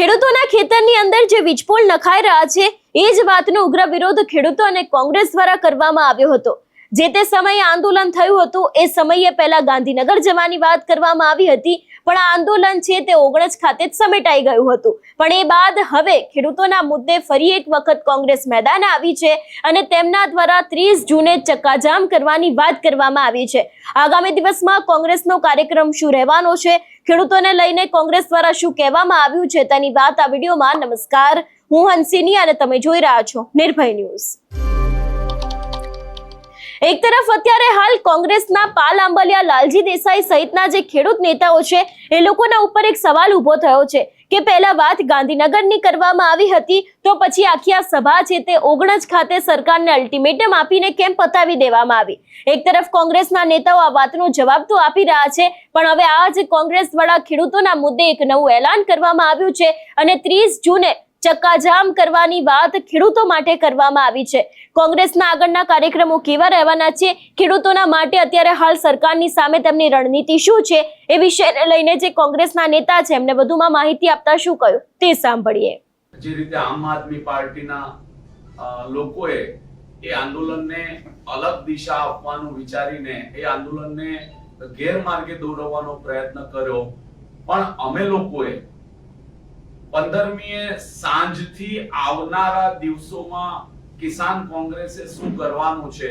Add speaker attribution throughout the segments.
Speaker 1: ખેડૂતોના ખેતરની અંદર જે વીજપોલ નખાઈ રહ્યા છે એ જ વાતનો ઉગ્ર વિરોધ ખેડૂતો અને કોંગ્રેસ દ્વારા કરવામાં આવ્યો હતો। જે તે સમયે આંદોલન થયું હતું એ સમયે પહેલા ગાંધીનગર જવાની વાત કરવામાં આવી હતી, પણ આ આંદોલન છે તે ઓગણજ ખાતે જ સમેટાઈ ગયું હતું। પણ એ બાદ હવે ખેડૂતોના મુદ્દે ફરી એક વખત કોંગ્રેસ મેદાને આવી છે અને તેમના દ્વારા 30 જૂને ચક્કાજામ કરવાની વાત કરવામાં આવી છે। આગામી દિવસમાં કોંગ્રેસનો કાર્યક્રમ શું રહેવાનો છે, ખેડૂતોને લઈને કોંગ્રેસ દ્વારા શું કહેવામાં આવ્યું છે તેની વાત આ વિડીયોમાં। નમસ્કાર, હું હંસિની અને તમે જોઈ રહ્યા છો નિર્ભય ન્યૂઝ। એક તરફ અત્યારે હાલ કોંગ્રેસના પાલ આંબલિયા, લાલજી દેસાઈ સહિતના જે ખેડૂત નેતાઓ છે એ લોકોના ઉપર એક સવાલ ઉભો થયો છે કે પહેલા વાત ગાંધીનગરની કરવામાં આવી હતી તો પછી આખી આ સભા છે તે ઓગણજ ખાતે સરકારને અલ્ટિમેટમ આપીને કેમ પતાવી દેવામાં આવી। એક તરફ કોંગ્રેસના નેતાઓ આ વાતનો જવાબ તો આપી રહ્યા છે, પણ હવે આજ કોંગ્રેસ દ્વારા ખેડૂતોના મુદ્દે એક નવું એલાન કરવામાં આવ્યું છે અને 30 જૂને ચક્કાજામ કરવાની વાત ખેડૂતો માટે કરવામાં આવી છે। કોંગ્રેસના આગળના કાર્યક્રમો કેવા રહેવાના છે, ખેડૂતોના માટે અત્યારે હાલ સરકારની સામે તેમની રણનીતિ શું છે, એ વિષયને લઈને જે કોંગ્રેસના નેતા છે એમને વધુમાં માહિતી આપતા શું કહ્યું તે સાંભળીએ।
Speaker 2: જે રીતે આમ આદમી પાર્ટીના લોકોએ એ આંદોલનને અલગ દિશા આપવાનું વિચારીને એ આંદોલનને ગેરમાર્ગે દોરવવાનો પ્રયત્ન કર્યો, પણ અમે લોકોએ 15મીએ સાંજથી આવનારા દિવસોમાં કિસાન કોંગ્રેસે શું કરવાનું છે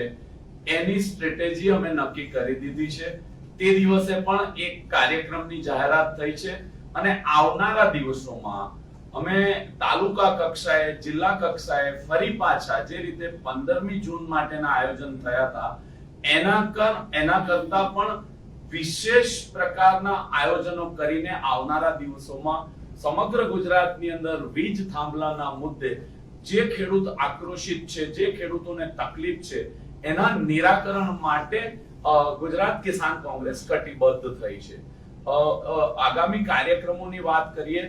Speaker 2: એની સ્ટ્રેટેજી અમે નક્કી કરી દીધી છે। તે દિવસે પણ એક કાર્યક્રમની જાહેરાત થઈ છે અને આવનારા દિવસોમાં અમે તાલુકા કક્ષાએ, જિલ્લા કક્ષાએ ફરી પાછા જે રીતે 15મી જૂન માટેના આયોજન થયા હતા એના કરતા પણ વિશેષ પ્રકારના આયોજનો કરીને આવનારા દિવસોમાં સમગ્ર ગુજરાતની અંદર વીજ થાંભલાના મુદ્દે જે ખેડૂત આક્રોશિત છે, જે ખેડૂતોને તકલીફ છે એના નિરાકરણ માટે ગુજરાત કિસાન કોંગ્રેસ કટિબદ્ધ થઈ છે। આગામી કાર્યક્રમોની વાત કરીએ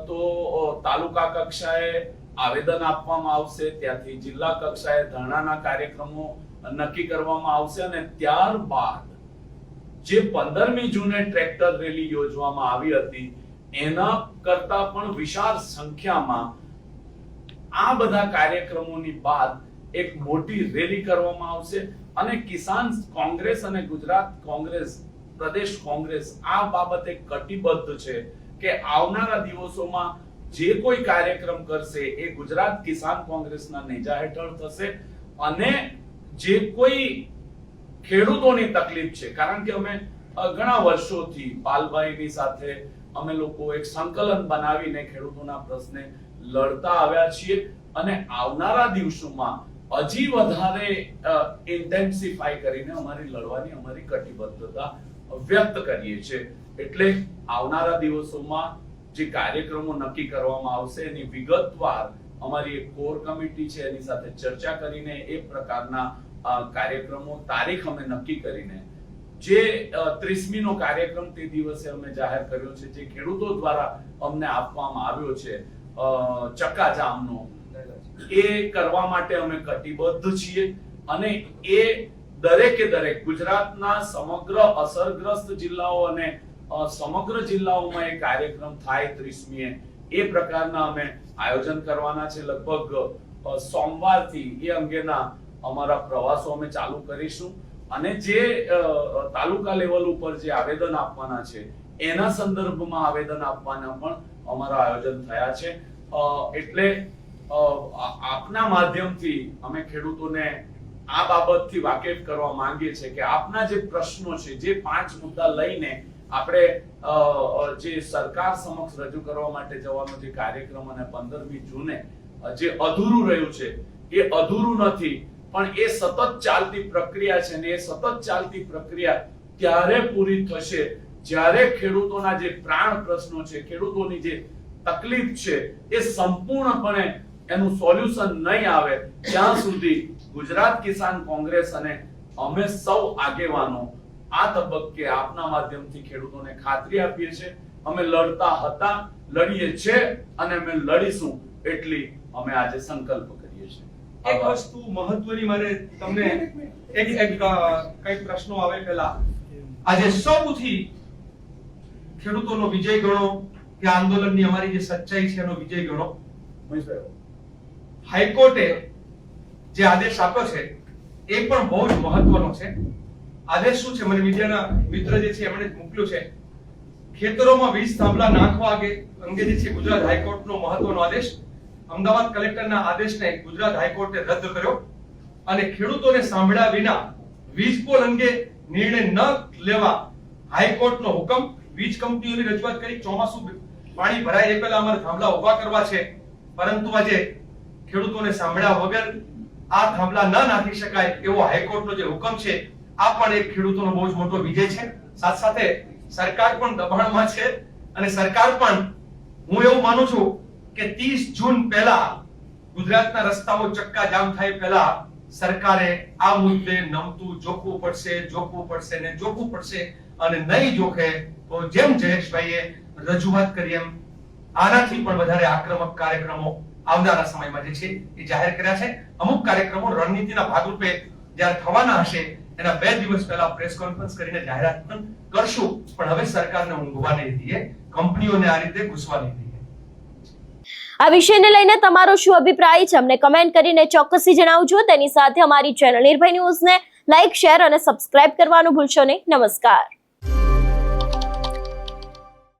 Speaker 2: તો તાલુકા કક્ષાએ આવેદન આપવામાં આવશે, ત્યાંથી જિલ્લા કક્ષાએ ધરણાના કાર્યક્રમો નક્કી કરવામાં આવશે અને ત્યારબાદ જે 15મી જૂને ટ્રેક્ટર રેલી યોજવામાં આવી હતી એના કરતા પણ વિશાળ સંખ્યામાં આ બધા કાર્યક્રમોની બાદ એક મોટી રેલી કરવામાં આવશે અને કિસાન કોંગ્રેસ અને ગુજરાત કોંગ્રેસ, પ્રદેશ કોંગ્રેસ આ બાબતે કટિબદ્ધ છે કે આવનારા દિવસોમાં જે કોઈ કાર્યક્રમ કરશે એ ગુજરાત કિસાન કોંગ્રેસના નેજા હેઠળ થશે અને જે કોઈ ખેડૂતોની તકલીફ છે, કારણ કે અમે ઘણા વર્ષોથી પાલભાઈની સાથે અમે લોકો એક સંકલન બનાવીને ખેડૂતોના પ્રશ્ને લડતા આવ્યા છીએ અને આવનારા દિવસોમાં હજી વધારે ઇન્ટેન્સિફાઈ કરીને અમારી લડવાની અમારી કટિબદ્ધતા વ્યક્ત કરીએ છીએ। એટલે આવનારા દિવસોમાં જે કાર્યક્રમો નક્કી કરવામાં આવશે એની વિગતવાર અમારી એક કોર કમિટી છે એની સાથે ચર્ચા કરીને એ પ્રકારના કાર્યક્રમો તારીખ અમે નક્કી કરીને જે 30મી નો કાર્યક્રમ તે દિવસે અમે જાહેર કર્યો છે, જે ખેડૂતો દ્વારા અમને આપવામાં આવ્યો છે ચક્કાજામનો, એ કરવા માટે અમે કટિબદ્ધ છીએ અને એ દરેકે દરેક ગુજરાતના સમગ્ર અસરગ્રસ્ત જિલ્લાઓ અને સમગ્ર જિલ્લાઓમાં એ કાર્યક્રમ થાય 30મીએ એ પ્રકારના અમે આયોજન કરવાના છે। લગભગ સોમવારથી એ અંગેના અમારા પ્રવાસો અમે ચાલુ કરીશું અને જે તાલુકા લેવલ ઉપર જે આવેદન આપવાના છે એના સંદર્ભમાં આવેદન આપવાના પણ અમારા આયોજન થયા છે। એટલે આપના માધ્યમથી અમે ખેડૂતોને આ બાબતથી વાકેફ કરવા માંગીએ છીએ કે આપના જે પ્રશ્નો છે, જે 5 મુદ્દા લઈને આપણે જે સરકાર સમક્ષ રજૂ કરવા માટે જવાનો જે કાર્યક્રમ અને 15મી જૂને જે અધૂરું રહ્યું છે એ અધૂરું નથી, પણ એ સતત ચાલતી પ્રક્રિયા છે અને એ સતત ચાલતી પ્રક્રિયા ત્યારે પૂરી થશે જ્યારે ખેડૂતોના જે પ્રાણ પ્રશ્નો છે, ખેડૂતોની જે તકલીફ છે એ સંપૂર્ણપણે એનું સોલ્યુશન નહીં આવે ત્યાં સુધી ગુજરાત કિસાન કોંગ્રેસ અને અમે સૌ આગેવાનો આ તબક્કે આપના માધ્યમથી ખેડૂતોને ખાતરી આપીએ છીએ અમે લડતા હતા, લડીએ છીએ અને અમે લડીશું એટલી અમે આજે સંકલ્પ કરીએ છીએ।
Speaker 3: એક વસ્તુ મહત્વની મારે તમને કઈ પ્રશ્નો આવે પહેલા, આજે સૌથી ખેડૂતોનો વિજય ગણો કે આ આંદોલનની અમારી જે સચ્ચાઈ છે એનો વિજય ગણો. હાઈકોર્ટે જે આદેશ આપ્યો છે એ પણ બહુ જ મહત્વનો છે. આદેશ શું છે, મને મીડિયાના મિત્ર જે છે એમણે મોકલ્યું છે. ખેતરોમાં વીજ થાંભલા નાખવા અંગે જે છે ગુજરાત હાઈકોર્ટનો મહત્વનો આદેશ. અમદાવાદ કલેક્ટરના આદેશને ગુજરાત હાઈકોર્ટે રદ કર્યો અને ખેડૂતોને સાંભળ્યા વિના વીજ પોલ અંગે નિર્ણય ન લેવા હાઈકોર્ટનો હુકમ. વીજ કંપનીઓની રજૂઆત કરી, ચોમાસું પાણી ભરાય એ પહેલા અમારે થાંભલા ઉભા કરવા છે, પરંતુ આજે ખેડૂતોને સાંભળ્યા વગર આ થાંભલા ન નાખી શકાય એવો હાઈકોર્ટનો જે હુકમ છે આ પણ એક ખેડૂતોનો બહુ જ મોટો વિજય છે. સાથે સાથે સરકાર પણ દબાણમાં છે અને સરકાર પણ, હું એવું માનું છું કે 30 જૂન પહેલા ગુજરાતના રસ્તાઓ ચક્કાજામ થાય પહેલા સરકારે આ મુદ્દે નમતું જોખવું પડશે અને નહીં જોખે તો જેમ જયેશભાઈએ રજૂઆત કરી એમ આનાથી પણ વધારે આક્રમક કાર્યક્રમો આવનારા સમયમાં જે છે એ જાહેર કર્યા છે. અમુક કાર્યક્રમો રણનીતિના ભાગરૂપે જ્યારે થવાના હશે એના 2 દિવસ પહેલા પ્રેસ કોન્ફરન્સ કરીને જાહેરાત પણ કરશું, પણ હવે સરકારને ઊંઘવા નહીં દઈએ, કંપનીઓને આ રીતે ઘૂસવા નહીં દઈએ.
Speaker 1: આ વિષયને લઈને તમારો શું અભિપ્રાય છે અમને કમેન્ટ કરીને ચોક્કસથી જણાવજો. તેની સાથે અમારી ચેનલ નિર્ભય ન્યૂઝને લાઈક, શેર અને સબસ્ક્રાઇબ કરવાનું ભૂલશો નહીં. નમસ્કાર.